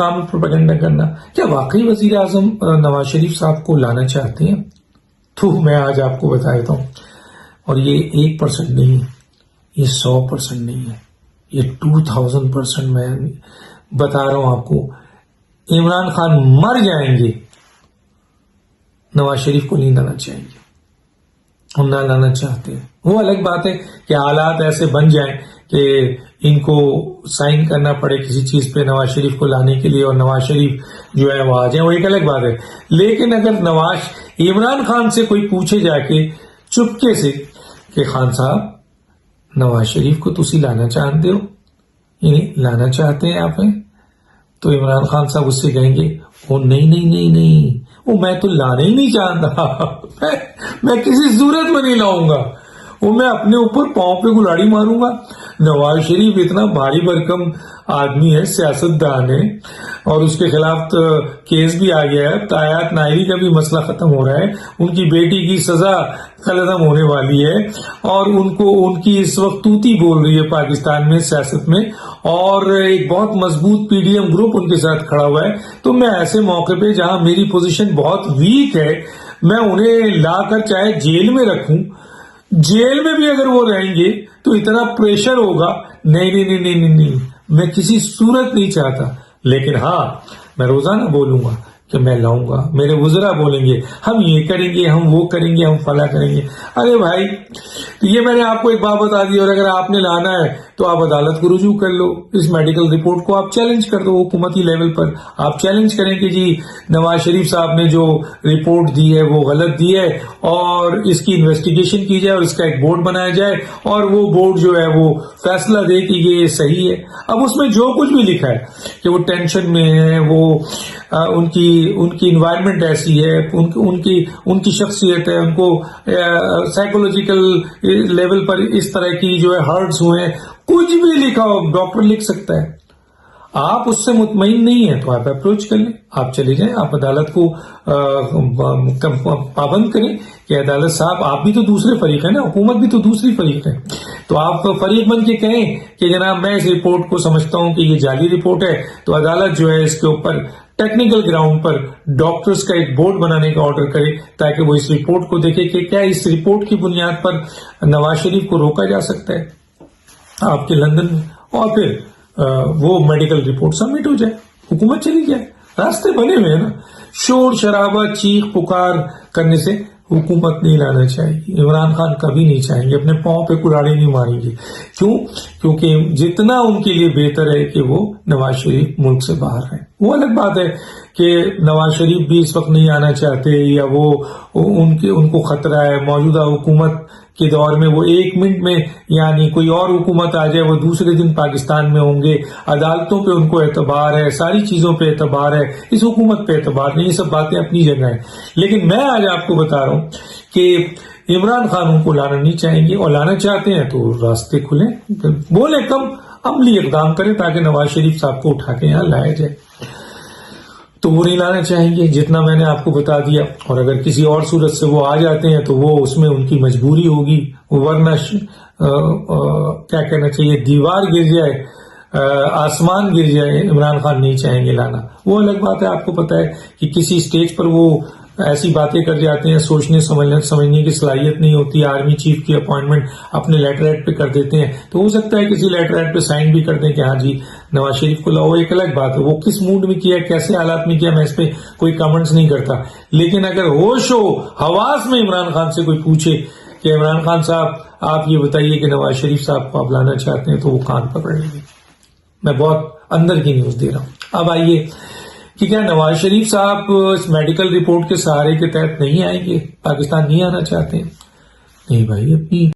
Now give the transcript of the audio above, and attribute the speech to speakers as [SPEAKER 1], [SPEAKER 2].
[SPEAKER 1] نام پروپیگنڈا کرنا. کیا واقعی وزیر اعظم نواز شریف صاحب کو لانا چاہتے ہیں؟ تو میں آج آپ کو بتا دیتا ہوں، اور یہ 1% نہیں ہے، یہ 100% نہیں ہے، یہ 2000% میں بتا رہا ہوں آپ کو. عمران خان مر جائیں گے، نواز شریف کو نہیں لانا چاہیں گے، ہم نہ لانا چاہتے ہیں. وہ الگ بات ہے کہ حالات ایسے بن جائیں کہ ان کو سائن کرنا پڑے کسی چیز پہ نواز شریف کو لانے کے لیے، اور نواز شریف جو ہے وہ آ جائیں، وہ ایک الگ بات ہے. لیکن اگر عمران خان سے کوئی پوچھے جا کے چپکے سے کہ خان صاحب نواز شریف کو تسی لانا چاہتے ہو، یعنی لانا چاہتے ہیں آپ ہیں، تو عمران خان صاحب اس سے کہیں گے وہ نہیں، وہ میں تو لانا ہی نہیں چاہتا، میں کسی صورت میں نہیں لاؤں گا، وہ میں اپنے اوپر پاؤں پہ گلاڑی ماروں گا. نواز شریف اتنا بھاری بھرکم آدمی ہے، سیاستدان ہے، اور اس کے خلاف کیس بھی آ گیا ہے. تایات ناہری کا بھی مسئلہ ختم ہو رہا ہے، ان کی بیٹی کی سزا ختم ہونے والی ہے، اور ان کی اس وقت توتی بول رہی ہے پاکستان میں سیاست میں، اور ایک بہت مضبوط پی ڈی ایم گروپ ان کے ساتھ کھڑا ہوا ہے. تو میں ایسے موقع پہ جہاں میری پوزیشن بہت ویک ہے، میں انہیں لا کر چاہے جیل میں رکھوں، جیل میں بھی اگر وہ رہیں گے تو اتنا پریشر ہوگا، نہیں، میں کسی صورت نہیں چاہتا. لیکن ہاں، میں روزانہ بولوں گا کہ میں لاؤں گا. میرے وزراء بولیں گے ہم یہ کریں گے، ہم وہ کریں گے، ہم فلاں کریں گے. ارے بھائی، یہ میں نے آپ کو ایک بات بتا دی، اور اگر آپ نے لانا ہے تو آپ عدالت کو رجوع کر لو. اس میڈیکل رپورٹ کو آپ چیلنج کر دو، حکومتی لیول پر آپ چیلنج کریں کہ جی نواز شریف صاحب نے جو رپورٹ دی ہے وہ غلط دی ہے، اور اس کی انویسٹیگیشن کی جائے، اور اس کا ایک بورڈ بنایا جائے، اور وہ بورڈ جو ہے وہ فیصلہ دے کہ یہ صحیح ہے. اب اس میں جو کچھ بھی لکھا ہے کہ وہ ٹینشن میں ہے، وہ ان کی انوائرمنٹ ایسی ہے، ان کی شخصیت ہے، ان کو سائیکولوجیکل لیول پر اس طرح کی جو ہے ہرٹس ہوئے ہیں، کچھ بھی لکھا ہو ڈاکٹر لکھ سکتا ہے. آپ اس سے مطمئن نہیں ہیں تو آپ اپروچ کر لیں، آپ چلے جائیں، آپ عدالت کو پابند کریں کہ عدالت صاحب آپ بھی تو دوسرے فریق ہیں نا، حکومت بھی تو دوسری فریق ہے، تو آپ فریق بن کے کہیں کہ جناب میں اس رپورٹ کو سمجھتا ہوں کہ یہ جعلی رپورٹ ہے. تو عدالت جو ہے اس کے اوپر ٹیکنیکل گراؤنڈ پر ڈاکٹرز کا ایک بورڈ بنانے کا آرڈر کرے، تاکہ وہ اس رپورٹ کو دیکھے کہ کیا اس رپورٹ کی بنیاد پر نواز شریف کو روکا جا سکتا ہے آپ کے لندن میں، اور پھر وہ میڈیکل رپورٹ سبمٹ ہو جائے، حکومت چلی جائے. راستے بنے ہوئے ہیں نا. شور شرابہ چیخ پکار کرنے سے حکومت نہیں لانا چاہیے. عمران خان کبھی نہیں چاہیں گے، اپنے پاؤں پہ کلاڑی نہیں ماریں گے. کیوں؟ کیونکہ جتنا ان کے لیے بہتر ہے کہ وہ نواز شریف ملک سے باہر ہیں. وہ الگ بات ہے کہ نواز شریف بھی اس وقت نہیں آنا چاہتے، یا وہ ان کو خطرہ ہے موجودہ حکومت کے دور میں، وہ 1 منٹ میں یعنی کوئی اور حکومت آ جائے وہ دوسرے دن پاکستان میں ہوں گے. عدالتوں پہ ان کو اعتبار ہے، ساری چیزوں پہ اعتبار ہے، اس حکومت پہ اعتبار نہیں. یہ سب باتیں اپنی جگہ ہیں. لیکن میں آج آپ کو بتا رہا ہوں کہ عمران خان ان کو لانا نہیں چاہیں گے، اور لانا چاہتے ہیں تو راستے کھلیں، بولے کم عملی اقدام کریں تاکہ نواز شریف صاحب کو اٹھا کے یہاں لایا جائے. تو وہ نہیں لانا چاہیں گے، جتنا میں نے آپ کو بتا دیا. اور اگر کسی اور صورت سے وہ آ جاتے ہیں تو وہ اس میں ان کی مجبوری ہوگی، ورنہ کیا کہنا چاہیے، دیوار گر جائے، آسمان گر جائے، عمران خان نہیں چاہیں گے لانا. وہ الگ بات ہے، آپ کو پتا ہے کہ کسی سٹیج پر وہ ایسی باتیں کر جاتے ہیں، سوچنے سمجھنے کی صلاحیت نہیں ہوتی. آرمی چیف کی اپوائنٹمنٹ اپنے لیٹریٹ پہ کر دیتے ہیں، تو ہو سکتا ہے کسی لیٹریٹ پہ سائن بھی کر دیں کہ ہاں جی نواز شریف کو لاؤ. ایک الگ بات ہے وہ کس موڈ میں کیا، کیسے حالات میں کیا، میں اس پہ کوئی کمنٹس نہیں کرتا. لیکن اگر ہوش و حواس میں عمران خان سے کوئی پوچھے کہ عمران خان صاحب آپ یہ بتائیے کہ نواز شریف صاحب کو آپ لانا چاہتے ہیں، تو وہ کان پکڑ لیں گے. میں بہت اندر کی نیوز دے رہا ہوں. اب آئیے کہ کیا نواز شریف صاحب اس میڈیکل رپورٹ کے سہارے کے تحت نہیں آئیں گے، پاکستان نہیں آنا چاہتے ہیں؟ نہیں بھائی، اپنی